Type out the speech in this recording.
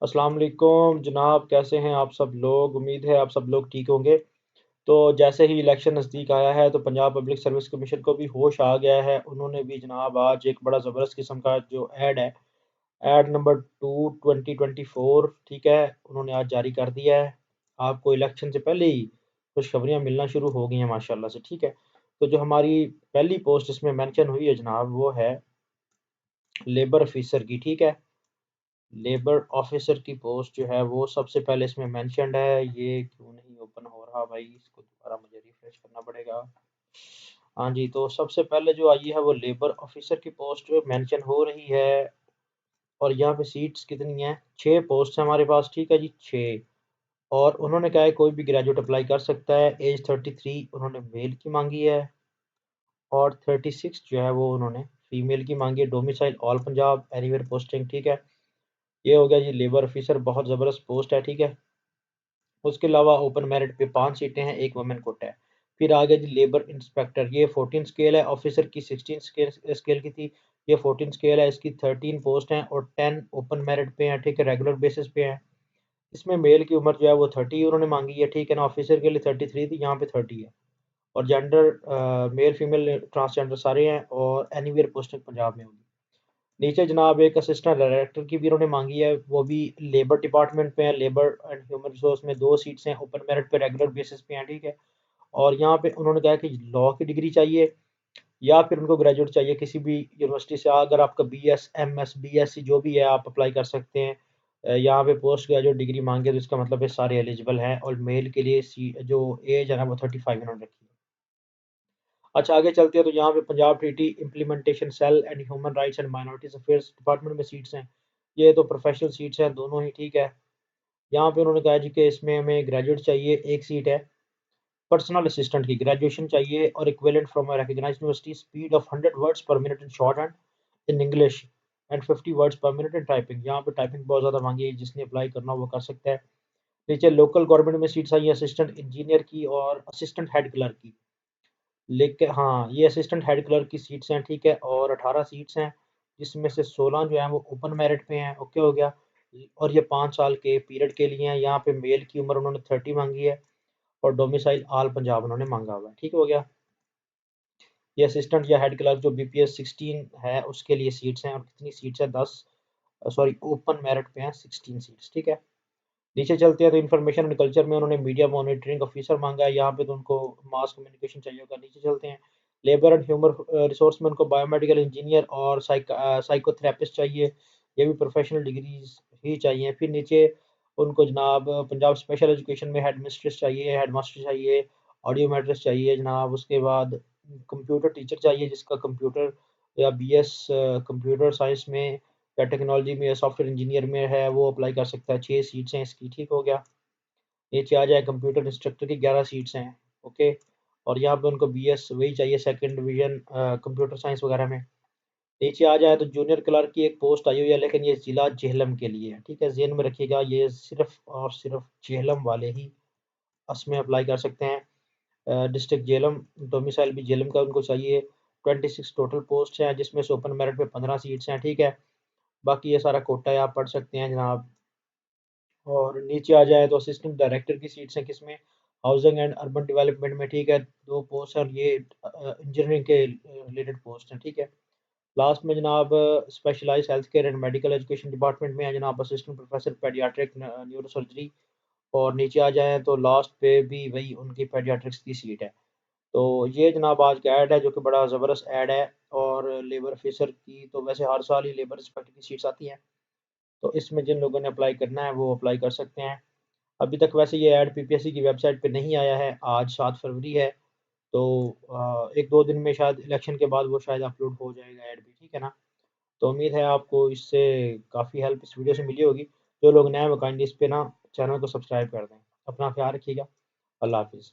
अस्सलाम वालेकुम जनाब, कैसे हैं आप सब लोग। उम्मीद है आप सब लोग ठीक होंगे। तो जैसे ही इलेक्शन नज़दीक आया है तो पंजाब पब्लिक सर्विस कमीशन को भी होश आ गया है। उन्होंने भी जनाब आज एक बड़ा ज़बरदस्त किस्म का जो ऐड है, ऐड नंबर 2/2024, ठीक है, उन्होंने आज जारी कर दिया है। आपको इलेक्शन से पहले ही खुशखबरियाँ मिलना शुरू हो गई हैं माशाल्लाह से, ठीक है। तो जो हमारी पहली पोस्ट इसमें मेंशन हुई है जनाब, वो है लेबर ऑफिसर की, ठीक है। लेबर ऑफिसर की पोस्ट जो है वो सबसे पहले इसमें मेंशन्ड है। ये क्यों नहीं ओपन हो रहा भाई, इसको दोबारा मुझे रिफ्रेश करना पड़ेगा। हाँ जी, तो सबसे पहले जो आई है वो लेबर ऑफिसर की पोस्ट मेंशन हो रही है। और यहाँ पे सीट्स कितनी हैं? 6 पोस्ट है हमारे पास, ठीक है जी, 6। और उन्होंने कहा है कोई भी ग्रेजुएट अप्लाई कर सकता है। एज 33 उन्होंने मेल की मांगी है, और 36 जो है वो उन्होंने फीमेल की मांगी है। Domicile all Punjab, anywhere posting, ठीक है। ये हो गया जी लेबर ऑफिसर, बहुत ज़बरदस्त पोस्ट है, ठीक है। उसके अलावा ओपन मेरिट पे 5 सीटें हैं, एक वुमेन कोटा है। फिर आ गया जी लेबर इंस्पेक्टर, ये 14 स्केल है, ऑफिसर की 16 स्केल की थी, ये 14 स्केल है। इसकी 13 पोस्ट हैं और 10 ओपन मेरिट पे हैं, ठीक है, रेगुलर बेसिस पे हैं। इसमें मेल की उम्र जो है वो 30 उन्होंने मांगी है, ठीक है ना। ऑफिसर के लिए 33 थी, यहाँ पे 30 है। और जेंडर मेल फीमेल ट्रांसजेंडर सारे हैं, और एनीवेयर पोस्टिंग पंजाब में होगी। नीचे जनाब एक असिस्टेंट डायरेक्टर की भी इन्होंने मांगी है, वो भी लेबर डिपार्टमेंट पे है। लेबर एंड ह्यूमन रिसोर्स में 2 सीट्स हैं, ओपन मेरिट पे रेगुलर बेसिस पे हैं, ठीक है। और यहाँ पे उन्होंने कहा कि लॉ की डिग्री चाहिए, या फिर उनको ग्रेजुएट चाहिए किसी भी यूनिवर्सिटी से। अगर आपका BS MS BSc जो भी है आप अप्लाई कर सकते हैं। यहाँ पे पोस्ट ग्रेजुएट डिग्री मांगे तो इसका मतलब है सारे एलिजिबल हैं। और मेल के लिए सी जो एज है ना वो 35 इन्होंने रखी है। अच्छा, आगे चलते हैं तो यहाँ पे Punjab treaty implementation cell and human rights and minorities affairs department में सीट्स हैं। ये तो प्रोफेशनल सीट्स हैं दोनों ही, ठीक है। यहाँ पे उन्होंने कहा जी कि इसमें हमें ग्रेजुएट चाहिए, एक सीट है। पर्सनल असिस्टेंट की ग्रेजुएशन चाहिए और equivalent from a recognised university, speed of 100 words per minute in shorthand in English and 50 words per minute in typing. यहाँ पे टाइपिंग बहुत ज़्यादा मांगी है, जिसने अप्लाई करना हो वो कर सकता है। नीचे लोकल गवर्नमेंट में सीट्स आई है, असिस्टेंट इंजीनियर की और असिस्टेंट हेड क्लर्क की। लेकिन हाँ, ये असिस्टेंट हेड क्लर्क की सीट्स हैं, ठीक है। और 18 सीट्स हैं, जिसमें से 16 जो हैं वो ओपन मेरिट पे हैं, ओके हो गया। और ये 5 साल के पीरियड के लिए हैं। यहाँ पे मेल की उम्र उन्होंने 30 मांगी है, और डोमिसाइल आल पंजाब उन्होंने मांगा हुआ है, ठीक हो गया। ये असिस्टेंट या हेड क्लर्क जो BPS 16 है उसके लिए सीट्स हैं। और कितनी सीट्स है? 10, सॉरी, ओपन मेरिट पे हैं 16 सीट्स, ठीक है। नीचे चलते हैं तो इन्फॉर्मेशन एंड कल्चर में उन्होंने मीडिया मॉनिटरिंग ऑफिसर मांगा है। यहाँ पे तो उनको मास कम्युनिकेशन चाहिए होगा। नीचे चलते हैं, लेबर एंड ह्यूमन रिसोर्स में उनको बायोमेडिकल इंजीनियर और साइकोथेरेपिस्ट चाहिए। ये भी प्रोफेशनल डिग्रीज ही चाहिए। फिर नीचे उनको जनाब पंजाब स्पेशल एजुकेशन में हेड मिस्ट्रेस चाहिए, हेड मास्टर चाहिए, ऑडियो मेट्रिस्ट चाहिए जनाब। उसके बाद कंप्यूटर टीचर चाहिए, जिसका कंप्यूटर या BS कंप्यूटर साइंस में या टेक्नोलॉजी में या सॉफ्टवेयर इंजीनियर में है वो अप्लाई कर सकता है। 6 सीट्स हैं इसकी, ठीक हो गया। नीचे आ जाए कंप्यूटर इंस्ट्रक्टर की 11 सीट्स हैं, ओके। और यहाँ पे उनको BS वही चाहिए, सेकंड डिवीजन कंप्यूटर साइंस वगैरह में। नीचे आ जाए तो जूनियर क्लर्क की एक पोस्ट आई हुई है, लेकिन ये जिला जेहलम के लिए है, ठीक है। जेहन में रखिएगा, ये सिर्फ और सिर्फ जेहलम वाले ही इसमें अप्लाई कर सकते हैं। डिस्ट्रिक्ट जेहलम, डोमिसाइल भी जेहलम का उनको चाहिए। 26 टोटल पोस्ट हैं, जिसमें से ओपन मेरिट पे 15 सीट्स हैं, ठीक है। बाकी ये सारा कोटा है, आप पढ़ सकते हैं जनाब। और नीचे आ जाए तो असिस्टेंट डायरेक्टर की सीट्स हैं, किसमें? हाउसिंग एंड अर्बन डेवलपमेंट में, ठीक है। 2 पोस्ट हैं, और ये इंजीनियरिंग के रिलेटेड पोस्ट हैं, ठीक है। लास्ट में जनाब specialise health care and medical education department में है जनाब, assistant professor paediatric neuro surgery. और नीचे आ जाए तो लास्ट पे भी वही उनकी पेडियाट्रिक्स की सीट है। तो ये जनाब आज का ऐड है, जो कि बड़ा ज़बरदस्त ऐड है। और लेबर ऑफिसर की तो वैसे हर साल ही लेबर इंस्पेक्टर की सीट्स आती हैं, तो इसमें जिन लोगों ने अप्लाई करना है वो अप्लाई कर सकते हैं। अभी तक वैसे ये ऐड PPSC की वेबसाइट पे नहीं आया है, आज 7 फरवरी है। तो 1-2 दिन में शायद इलेक्शन के बाद वो शायद अपलोड हो जाएगा ऐड भी, ठीक है ना। तो उम्मीद है आपको इससे काफ़ी हेल्प इस वीडियो से मिली होगी। जो लोग नए हैं वो काइंडली इस पे ना चैनल को सब्सक्राइब कर दें। अपना ख्याल रखिएगा। अल्लाह हाफिज़।